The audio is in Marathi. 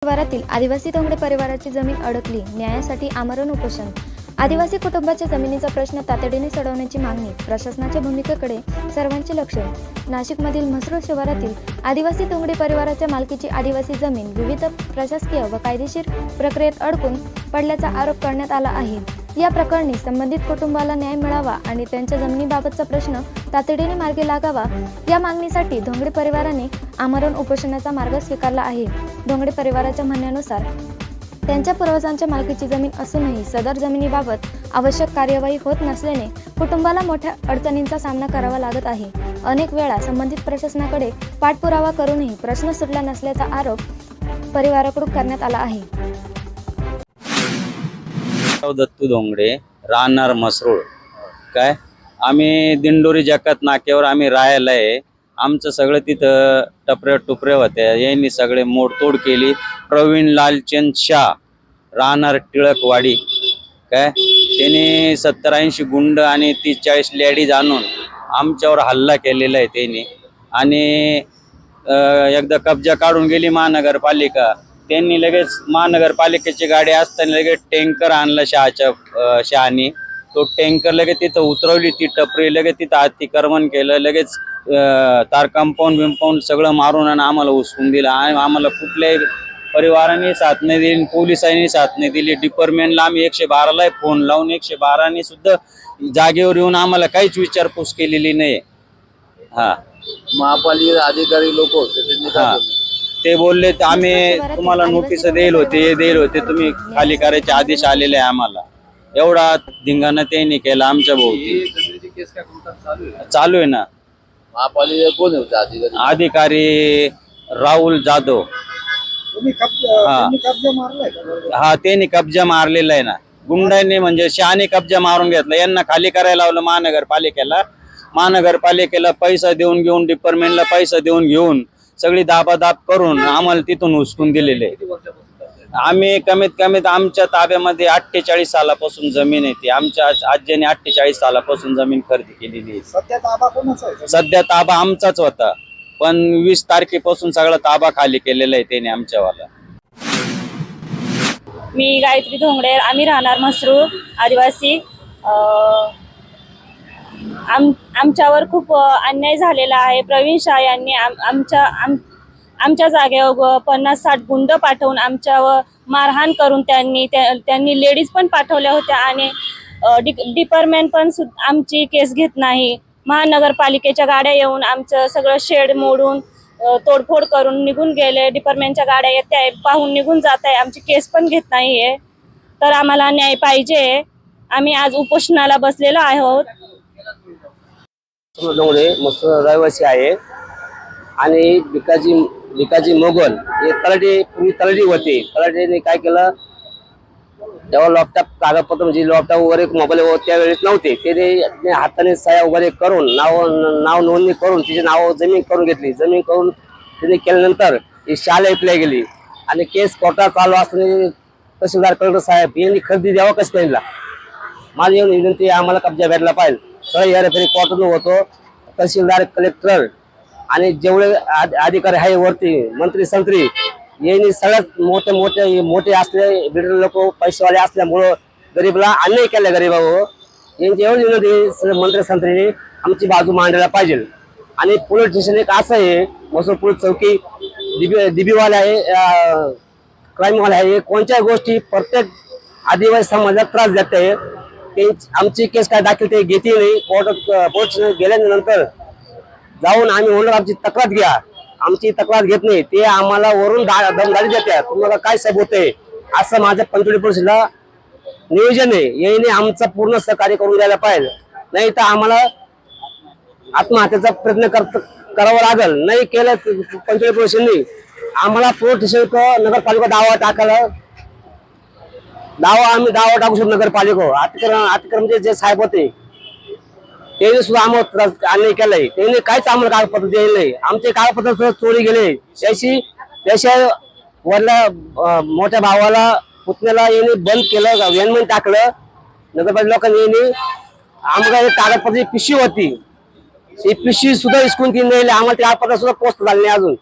परिवारातील आदिवासी धोंगडे परिवाराची जमीन अडकली, न्यायासाठी आमरण उपोषण. आदिवासी कुटुंबाच्या जमिनीचा प्रश्न तातडीने सोडवण्याची मागणी, प्रशासनाच्या भूमिकेकडे सर्वांचे लक्ष. नाशिकमधील म्हसरूळ शिवारातील आदिवासी धोंगडे परिवाराच्या मालकीची आदिवासी जमीन विविध प्रशासकीय व कायदेशीर प्रक्रियेत अडकून पडल्याचा आरोप करण्यात आला आहे. या प्रकरणी संबंधित कुटुंबाला न्याय मिळावा आणि त्यांच्या जमिनीबाबतचा प्रश्न तातडीने मार्गी लागावा या मागणीसाठी धोंगडे परिवाराने आमरण उपोषणाचा मार्ग स्वीकारला आहे. धोंगडे परिवाराच्या म्हणण्यानुसार त्यांच्या पूर्वजांच्या मालकीची जमीन असूनही सदर जमिनीबाबत आवश्यक कार्यवाही होत नसल्याने कुटुंबाला मोठ्या अडचणींचा सामना करावा लागत आहे. अनेक वेळा संबंधित प्रशासनाकडे पाठपुरावा करूनही प्रश्न सुटला नसल्याचा आरोप परिवाराकडून करण्यात आला आहे. दत्तू धोंगडे, राहणार म्हसरूळ. काय आम्ही दिंडोरी जकात नाक्यावर आम्ही राहायला आहे. आमचं सगळं तिथं टपऱ्या होत्या. यांनी सगळे मोडतोड केली. प्रवीण लालचंद शाह, राहणार टिळकवाडी. काय त्यांनी 70-80 गुंड आणि 30-40 लेडीज आणून आमच्यावर हल्ला केलेला आहे त्यांनी. आणि एकदा कब्जा काढून गेली महानगरपालिका. त्यांनी लगेच महानगरपालिकेची गाडी असताना लगेच टँकर आणला शहानी. तो टँकर लगेच तिथं उतरवली. ती टपरी लगेच तिथं अतिक्रमण केलं. लगेच तार कंपाऊंड सगळं मारून आणि आम्हाला उचकून दिलं. आणि आम्हाला कुठल्याही परिवाराने साथ नाही दिली, पोलिसांनी साथ नाही दिली. डिपार्टमेंटला आम्ही 112ला फोन लावून 112ने सुद्धा जागेवर येऊन आम्हाला काहीच विचारपूस केलेली नाही. हा, महापालिका अधिकारी लोक होते. हा, ते बोलले आम्ही तुम्हाला नोटीस देईल होते तुम्ही खाली करायचे आदेश आलेले आहे आम्हाला. एवढा धिंगाणा त्यांनी केला आमच्या भोवती. चालू आहे ना. महापालिका कोण होते अधिकारी? राहुल जाधव. हा, त्यांनी कब्जा मारलेला आहे ना. गुंडांनी म्हणजे शहाने कब्जा मारून घेतला. यांना खाली करायला लावलं महानगरपालिकेला पैसा देऊन घेऊन, डिपार्टमेंटला पैसा देऊन घेऊन सगळी दाबादाब करून आम्हाला तिथून हुसकून दिलेले. आम्ही कमीत आमच्या ताब्यामध्ये 48 सालापासून जमीन आहे. ती आमच्या आज्याने 48 सालापासून जमीन खरेदी केलेली आहे. सध्या ताबा आमचाच होता, पण 20 तारखेपासून सगळा ताबा खाली केलेला आहे त्याने आमच्यावाला. मी गायत्री धोंगडे, आम्ही राहणार म्हसरूळ आदिवासी. आमच्यावर खूप अन्याय झालेला आहे. प्रवीण शाह यांनी आमच्या जागेवर 50-60 गुंड पाठवून आमच्यावर मारहाण करून त्यांनी लेडीज पण पाठवल्या होत्या. आणि डिपार्टमेंट पण आमची केस घेत नाही. महानगरपालिकेच्या गाड्या येऊन आमचं सगळं शेड मोडून तोडफोड करून निघून गेले. डिपार्टमेंटच्या गाड्या येत आहे, पाहून निघून जात आहे. आमची केस पण घेत नाहीये. तर आम्हाला न्याय पाहिजे. आम्ही आज उपोषणाला बसलेलो आहोत. म्हसरूळ रहिवासी आहे. आणि भिकाजी मोगल हे पूर्वी तलाठी होते. तलाठीने काय केलं, तेव्हा लॅपटॉप कागदपत्र म्हणजे लॅपटॉप वगैरे मोबाईल त्यावेळेस नव्हते. त्याने हाताने सह्या वगैरे करून नाव नोंदणी करून तिचे नाव जमीन करून घेतली. जमीन करून तिने केल्यानंतर ही शाळा ऐकल्या गेली आणि केस कोर्टात चालू असताना तहसीलदार कलेक्टर साहेब यांनी खरेदी द्यावा कसं त्यांना. माझी एवढी विनंती आम्हाला कब्जा भेटला पाहिजे. सगळं यारेफेरी कोर्टातून होतो. तहसीलदार कलेक्टर आणि जेवढे अधिकारी आहे वरती मंत्री संत्री यांनी सगळ्यात मोठे असले बिल्डर लोक पैसेवाले असल्यामुळं गरीबला अन्याय केला. गरीबावर यांची एवढी विनंती सगळे मंत्री संत्रीने आमची बाजू मांडायला पाहिजे. आणि पोलीस स्टेशन एक असं आहे, म्हसरूळ पोलीस चौकी दिबीवाले आहे, क्राईमवाले आहे. कोणत्याही गोष्टी प्रत्येक आदिवासी समाजाला त्रास देत आहे. आमची केस काय दाखल ते घेते नाही. कोर्टात पोलीस गेल्यानंतर जाऊन आम्ही म्हणलं आमची तक्रार घ्या. आमची तक्रार घेत नाही. ते आम्हाला वरून दमदारी देतात. तुम्हाला काय साहेब होते असं माझ्या पंचवटी पोलिसला नियोजन आहे. याने आमचा पूर्ण सहकार्य करून द्यायला पाहिजे. नाही तर आम्हाला आत्महत्येचा प्रयत्न करावा लागेल. नाही केलं पंचवटी पोलिसांनी आम्हाला पोलीस स्टेशन नगरपालिका दावा टाकायला आम्ही दावा टाकू शकतो. नगरपालिका अतिक्रमण जे साहेब होते त्यांनी सुद्धा आम्हाला अन्याय केलाय. त्यांनी काहीच आम्हाला कागदपत्र दिले नाही. आमचे कागदपत्र सुद्धा चोरी गेले. त्याच्या वरल्या मोठ्या भावाला पुतण्याला यांनी बंद केलं, व्हॅनमध्ये टाकलं. नगरपालिका लोकांनी यांनी आम्हाला कागदपत्राची पिशवी होती, ही पिशवी सुद्धा इसकून ती नाही. आम्हाला त्या कागदपत्र सुद्धा पोस्ट झाले नाही अजून.